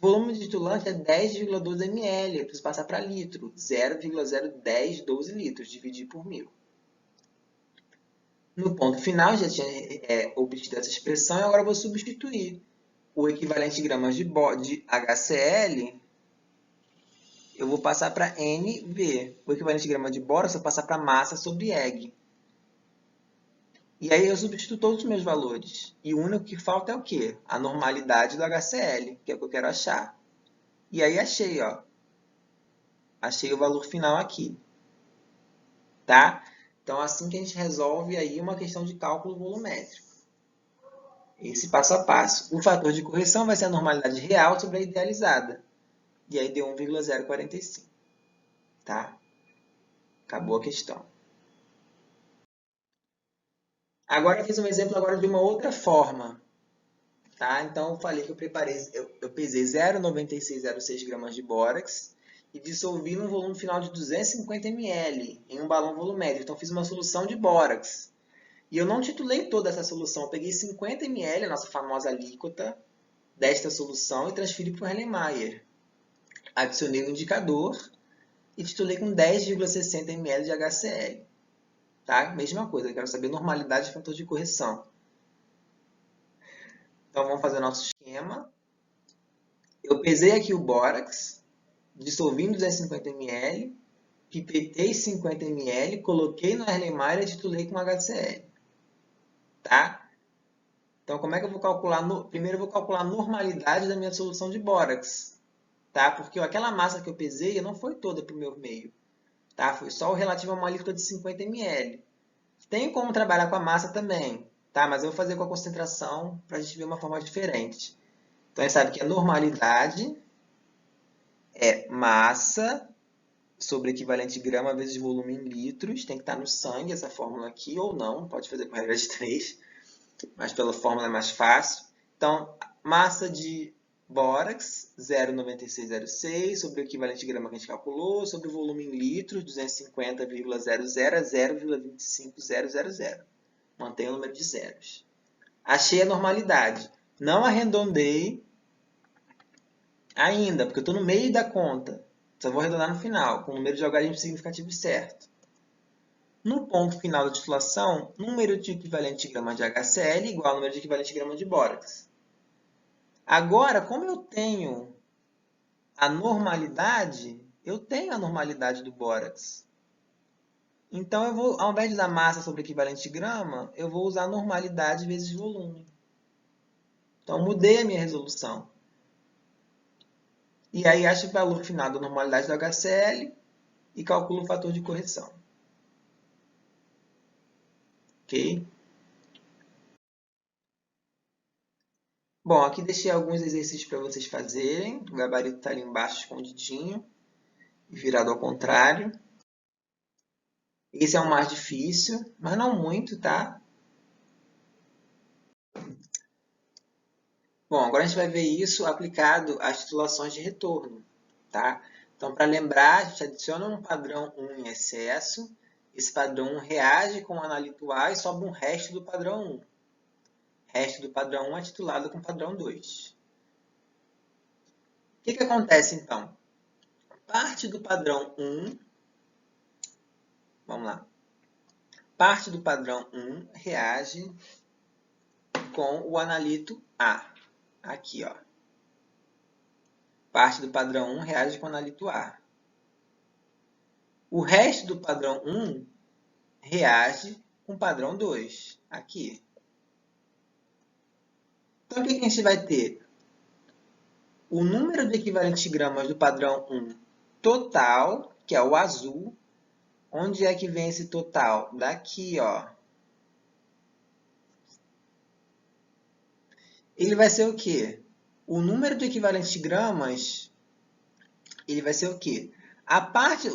Speaker 2: O volume de titulante é 10,12 ml. Eu preciso passar para litro. 0,01012 litros. Dividir por 1000. No ponto final, já tinha obtido essa expressão e agora eu vou substituir o equivalente gramas de HCl. Eu vou passar para NV. O equivalente grama de bórax eu vou passar para massa sobre EG. E aí eu substituo todos os meus valores. E o único que falta é o quê? A normalidade do HCl, que é o que eu quero achar. E aí achei, ó. Achei o valor final aqui. Tá? Então, assim que a gente resolve aí uma questão de cálculo volumétrico. Esse passo a passo. O fator de correção vai ser a normalidade real sobre a idealizada. E aí deu 1,045. Tá? Acabou a questão. Agora eu fiz um exemplo agora de uma outra forma. Tá? Então, eu falei que eu pesei 0,9606 gramas de bórax e dissolvi num volume final de 250 ml em um balão volumétrico. Então, fiz uma solução de bórax. E eu não titulei toda essa solução. Eu peguei 50 ml, a nossa famosa alíquota, desta solução e transferi para o Erlenmeyer. Adicionei o indicador e titulei com 10,60 ml de HCl. Tá? Mesma coisa, eu quero saber a normalidade do fator de correção. Então, vamos fazer o nosso esquema. Eu pesei aqui o bórax, dissolvi em 250 ml, pipetei 50 ml, coloquei no Erlenmeyer e titulei com HCl. Tá? Então, como é que eu vou calcular? Primeiro, eu vou calcular a normalidade da minha solução de bórax. Tá? Porque aquela massa que eu pesei não foi toda para o meu meio. Tá? Foi só o relativo a uma alíquota de 50 ml. Tem como trabalhar com a massa também, tá? Mas eu vou fazer com a concentração para a gente ver uma forma diferente. Então, a gente sabe que a normalidade é massa sobre equivalente grama vezes volume em litros. Tem que estar no sangue essa fórmula aqui, ou não. Pode fazer com regra de 3, mas pela fórmula é mais fácil. Então, massa de bórax, 0,9606, sobre o equivalente grama que a gente calculou, sobre o volume em litros, 250,00 a 0,25000. Mantenha o número de zeros. Achei a normalidade. Não arredondei ainda, porque eu estou no meio da conta. Só vou arredondar no final, com o número de algarismos significativos certo. No ponto final da titulação, número de equivalente grama de HCl igual ao número de equivalente grama de bórax. Agora, como eu tenho a normalidade, eu tenho a normalidade do bórax. Então, eu vou, ao invés de usar massa sobre equivalente grama, eu vou usar normalidade vezes volume. Então, mudei a minha resolução. E aí, acho o valor final da normalidade do HCl e calculo o fator de correção. Ok? Bom, aqui deixei alguns exercícios para vocês fazerem. O gabarito está ali embaixo, escondidinho, virado ao contrário. Esse é o mais difícil, mas não muito, tá? Bom, agora a gente vai ver isso aplicado às titulações de retorno, tá? Então, para lembrar, a gente adiciona um padrão 1 em excesso. Esse padrão 1 reage com o analito A e sobra um resto do padrão 1. O resto do padrão 1 é titulado com padrão 2. O que acontece, então? Parte do padrão 1, vamos lá. Parte do padrão 1 reage com o analito A. Aqui, ó. Parte do padrão 1 reage com o analito A. O resto do padrão 1 reage com o padrão 2. Aqui. Então, o que a gente vai ter? O número de equivalentes gramas do padrão 1 total, que é o azul,
Speaker 1: Onde é que vem esse total? Daqui, ó. Ele vai ser o quê? O número de equivalentes de gramas, ele vai ser o quê? A parte...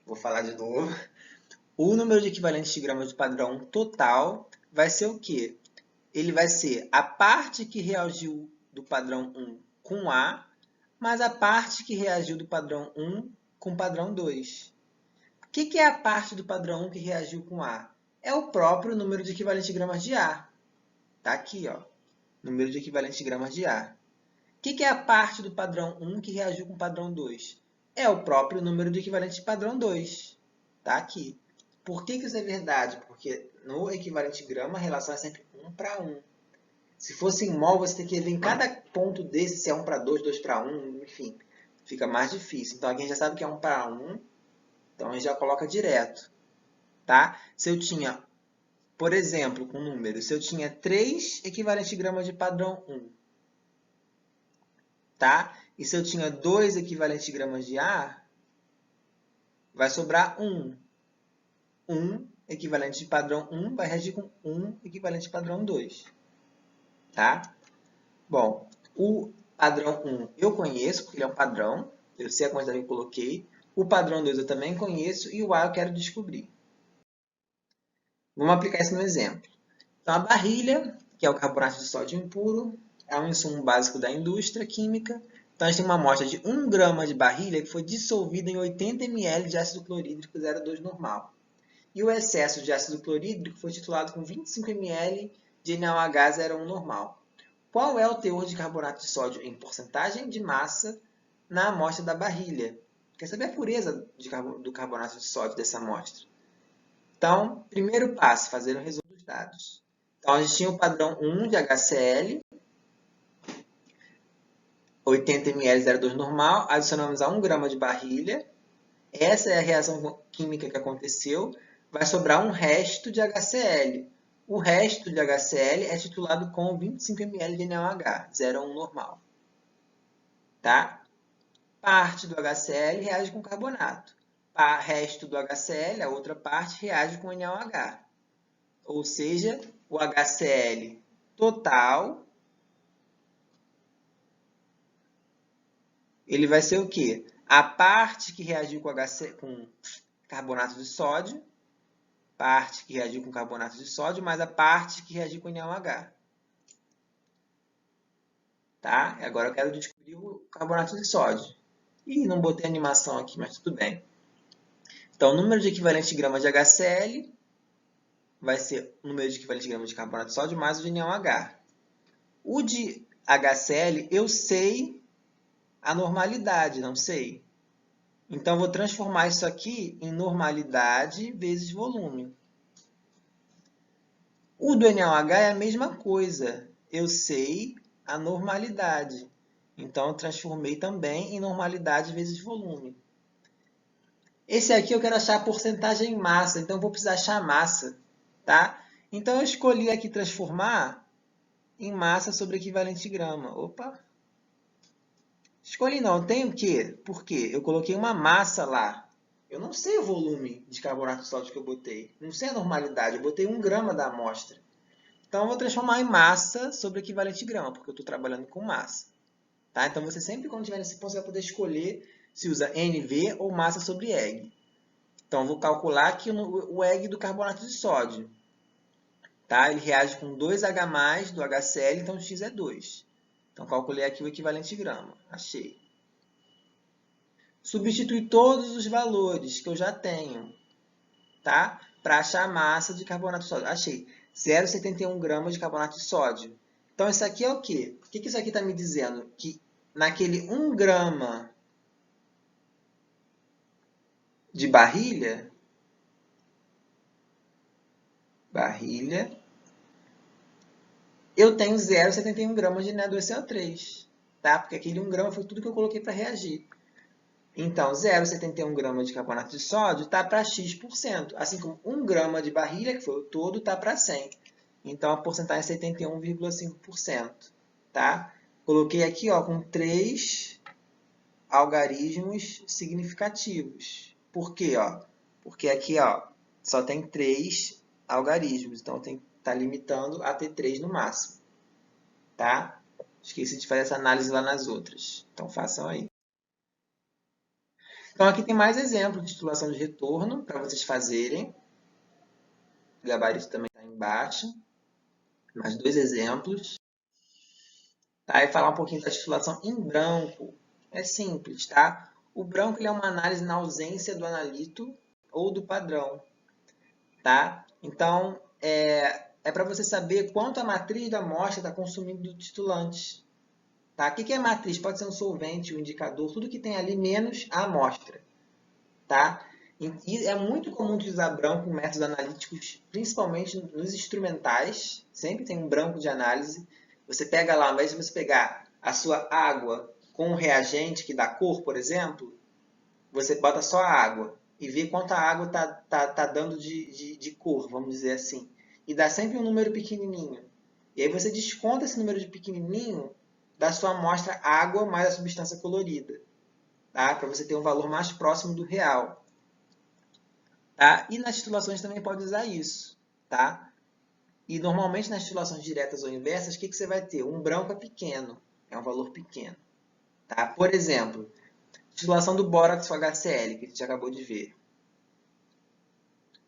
Speaker 1: Vou falar de novo. O número de equivalentes de gramas do padrão total vai ser o quê? Ele vai ser a parte que reagiu do padrão 1 com A, mais a parte que reagiu do padrão 1 com o padrão 2. O que é a parte do padrão 1 que reagiu com A? É o próprio número de equivalentes de gramas de A. Está aqui, ó. Número de equivalentes de gramas de A. O que é a parte do padrão 1 que reagiu com o padrão 2? É o próprio número de equivalentes de padrão 2. Está aqui. Por que isso é verdade? Porque no equivalente grama a relação é sempre 1 para 1. Se fosse em mol, você tem que ver em cada ponto desse se é 1 para 2, 2 para 1, enfim. Fica mais difícil. Então, aqui a gente já sabe que é 1 para 1. Então, a gente já coloca direto. Tá? Se eu tinha, por exemplo, com números, se eu tinha 3 equivalentes de gramas de padrão 1, tá? E se eu tinha 2 equivalentes de gramas de A, vai sobrar 1. 1 equivalente de padrão 1 vai reagir com 1 equivalente de padrão 2. Tá? Bom, o padrão 1 eu conheço, porque ele é um padrão. Eu sei a quantidade que eu coloquei. O padrão 2 eu também conheço e o A eu quero descobrir. Vamos aplicar isso no exemplo. Então, a barrilha, que é o carbonato de sódio impuro, é um insumo básico da indústria química. Então, a gente tem uma amostra de 1 grama de barrilha que foi dissolvida em 80 ml de ácido clorídrico 0,2 normal. E o excesso de ácido clorídrico foi titulado com 25 ml de NaOH 0,1 normal. Qual é o teor de carbonato de sódio em porcentagem de massa na amostra da barrilha? Quer saber a pureza do carbonato de sódio dessa amostra? Então, primeiro passo, fazer o resumo dos dados. Então, a gente tinha o padrão 1 de HCl, 80 ml 0,2 normal, adicionamos a 1 grama de barrilha. Essa é a reação química que aconteceu. Vai sobrar um resto de HCl. O resto de HCl é titulado com 25 ml de NaOH, 0,1 normal. Tá? Parte do HCl reage com carbonato. O resto do HCl, a outra parte, reage com NaOH. Ou seja, o HCl total, ele vai ser o quê? A parte que reagiu com carbonato de sódio, parte que reagiu com carbonato de sódio, mais a parte que reagiu com NaOH. Tá? Agora eu quero descobrir o carbonato de sódio. Ih, não botei animação aqui, mas tudo bem. Então, o número de equivalentes de gramas de HCl vai ser o número de equivalentes de gramas de carbonato de sódio mais o de NaOH. O de HCl, eu sei a normalidade, não sei? Então, eu vou transformar isso aqui em normalidade vezes volume. O do NaOH é a mesma coisa. Eu sei a normalidade. Então, eu transformei também em normalidade vezes volume. Esse aqui eu quero achar a porcentagem em massa, então eu vou precisar achar a massa. Tá? Então, eu escolhi aqui transformar em massa sobre equivalente de grama. Opa! Escolhi não, tenho que. Por quê? Eu coloquei uma massa lá. Eu não sei o volume de carbonato de sódio que eu botei. Não sei a normalidade. Eu botei 1 grama da amostra. Então, eu vou transformar em massa sobre equivalente de grama, porque eu estou trabalhando com massa. Tá? Então, você sempre, quando tiver nesse ponto, você vai poder escolher se usa NV ou massa sobre EG. Então, eu vou calcular aqui o EG do carbonato de sódio. Tá? Ele reage com 2H+, do HCl, então X é 2. Então, calculei aqui o equivalente de grama. Achei. Substitui todos os valores que eu já tenho, tá? Para achar a massa de carbonato de sódio. Achei 0,71 gramas de carbonato de sódio. Então, isso aqui é o quê? O que isso aqui está me dizendo? Que naquele 1 grama de barrilha, eu tenho 0,71 gramas de Na2CO3, tá? Porque aquele 1 grama foi tudo que eu coloquei para reagir. Então, 0,71 gramas de carbonato de sódio está para X%, assim como 1 grama de barrilha, que foi o todo, está para 100. Então, a porcentagem é 71,5%. Tá? Coloquei aqui ó, com 3 algarismos significativos. Por quê? Ó? Porque aqui, ó, só tem 3 algarismos, então tem que estar limitando a ter 3 no máximo, tá? Esqueci de fazer essa análise lá nas outras, então façam aí. Então aqui tem mais exemplos de titulação de retorno para vocês fazerem. O gabarito também está embaixo. Mais 2 exemplos. Tá? E falar um pouquinho da titulação em branco. É simples, tá? O branco ele é uma análise na ausência do analito ou do padrão, tá? Então, é para você saber quanto a matriz da amostra está consumindo do titulante. Tá? O que é matriz? Pode ser um solvente, um indicador, tudo que tem ali menos a amostra. Tá? E é muito comum utilizar branco em métodos analíticos, principalmente nos instrumentais. Sempre tem um branco de análise. Você pega lá, ao invés de você pegar a sua água com um reagente que dá cor, por exemplo, você bota só a água e vê quanto a água tá dando de cor, vamos dizer assim. E dá sempre um número pequenininho. E aí você desconta esse número de pequenininho da sua amostra água mais a substância colorida. Tá? Para você ter um valor mais próximo do real. Tá? E nas titulações também pode usar isso. Tá? E normalmente nas titulações diretas ou inversas, o que você vai ter? Um branco é pequeno, é um valor pequeno. Tá? Por exemplo, titulação do bórax HCl, que a gente acabou de ver.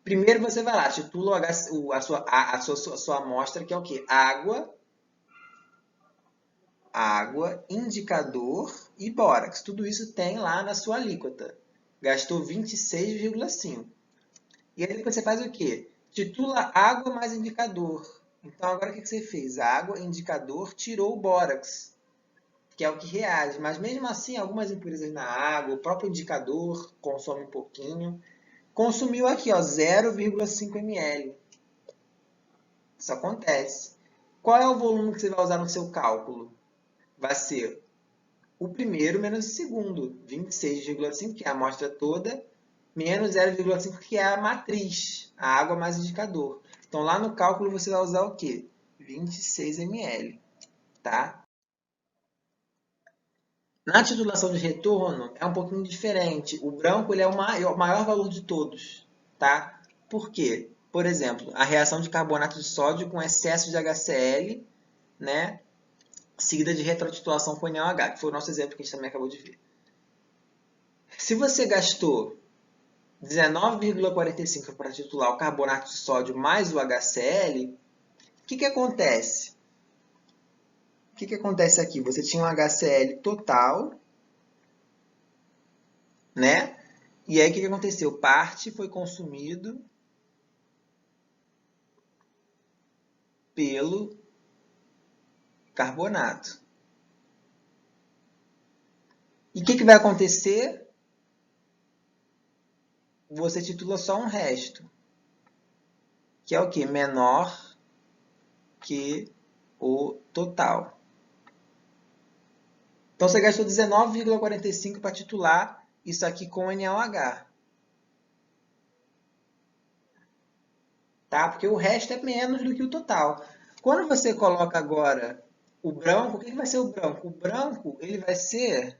Speaker 1: Primeiro você vai lá, titula a sua amostra, que é o quê? Água, indicador e bórax. Tudo isso tem lá na sua alíquota. Gastou 26,5. E aí depois você faz o quê? Titula água mais indicador. Então agora o que você fez? Água, indicador, tirou o bórax, que é o que reage. Mas mesmo assim, algumas impurezas na água, o próprio indicador consome um pouquinho. Consumiu aqui, ó, 0,5 ml. Isso acontece. Qual é o volume que você vai usar no seu cálculo? Vai ser o primeiro menos o segundo. 26,5, que é a amostra toda, menos 0,5, que é a matriz, a água mais indicador. Então, lá no cálculo, você vai usar o quê? 26 ml. Tá? Na titulação de retorno, é um pouquinho diferente. O branco ele é o maior valor de todos. Tá? Por quê? Por exemplo, a reação de carbonato de sódio com excesso de HCl, né? Seguida de retrotitulação com NaOH, que foi o nosso exemplo que a gente também acabou de ver. Se você gastou 19,45 para titular o carbonato de sódio mais o HCl, o que acontece? O que acontece aqui? Você tinha um HCl total, né? E aí o que aconteceu? Parte foi consumido pelo carbonato. E o que vai acontecer? Você titula só um resto, que é o quê? Menor que o total. Então, você gastou 19,45 para titular isso aqui com NaOH. Tá? Porque o resto é menos do que o total. Quando você coloca agora o branco, o que vai ser o branco? O branco ele vai ser...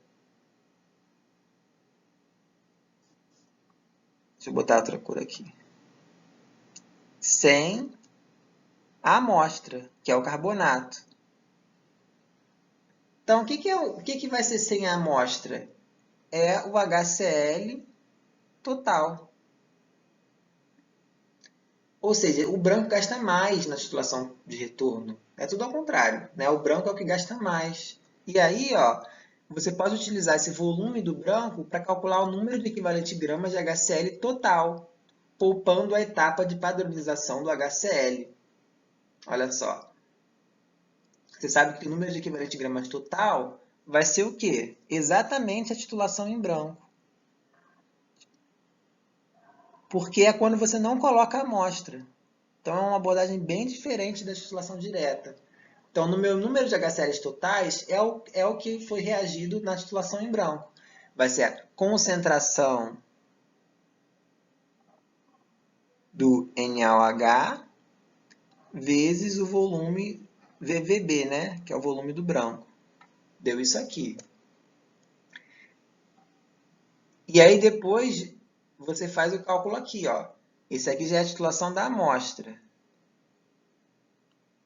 Speaker 1: Deixa eu botar outra cor aqui. Sem a amostra, que é o carbonato. Então, o que vai ser sem a amostra? É o HCl total. Ou seja, o branco gasta mais na titulação de retorno. É tudo ao contrário, né? O branco é o que gasta mais. E aí, ó, você pode utilizar esse volume do branco para calcular o número de equivalente gramas de HCl total, poupando a etapa de padronização do HCl. Olha só. Você sabe que o número de equivalente gramas total vai ser o quê? Exatamente a titulação em branco. Porque é quando você não coloca a amostra. Então, é uma abordagem bem diferente da titulação direta. Então, no meu número de HCl totais é o que foi reagido na titulação em branco. Vai ser a concentração do NaOH vezes o volume VVB, né? Que é o volume do branco. Deu isso aqui. E aí, depois você faz o cálculo aqui, ó. Esse aqui já é a titulação da amostra.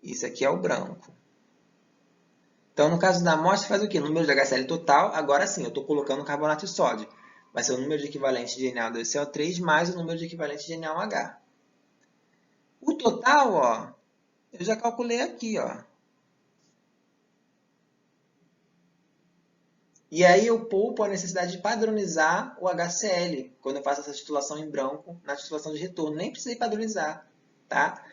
Speaker 1: Isso aqui é o branco. Então, no caso da amostra, faz o quê? Número de HCl total. Agora sim, eu estou colocando carbonato de sódio. Vai ser o número de equivalente de Na2CO3 mais o número de equivalente de NaOH. O total, ó, eu já calculei aqui, ó. E aí eu poupo a necessidade de padronizar o HCl, quando eu faço essa titulação em branco na titulação de retorno. Nem precisei padronizar, tá?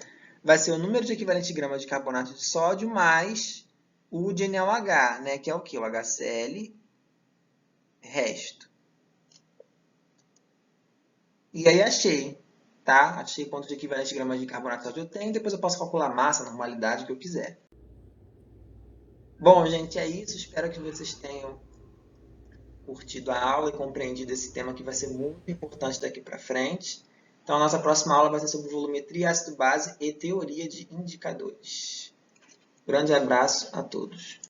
Speaker 1: Vai ser o número de equivalente de gramas de carbonato de sódio mais o de NaOH, né? Que é o quê? O HCl resto. E aí achei, tá? Achei quanto de equivalente de gramas de carbonato de sódio eu tenho. Depois eu posso calcular a massa, a normalidade, o que eu quiser. Bom, gente, é isso. Espero que vocês tenham curtido a aula e compreendido esse tema que vai ser muito importante daqui para frente. Então, a nossa próxima aula vai ser sobre volumetria, ácido base e teoria de indicadores. Grande abraço a todos.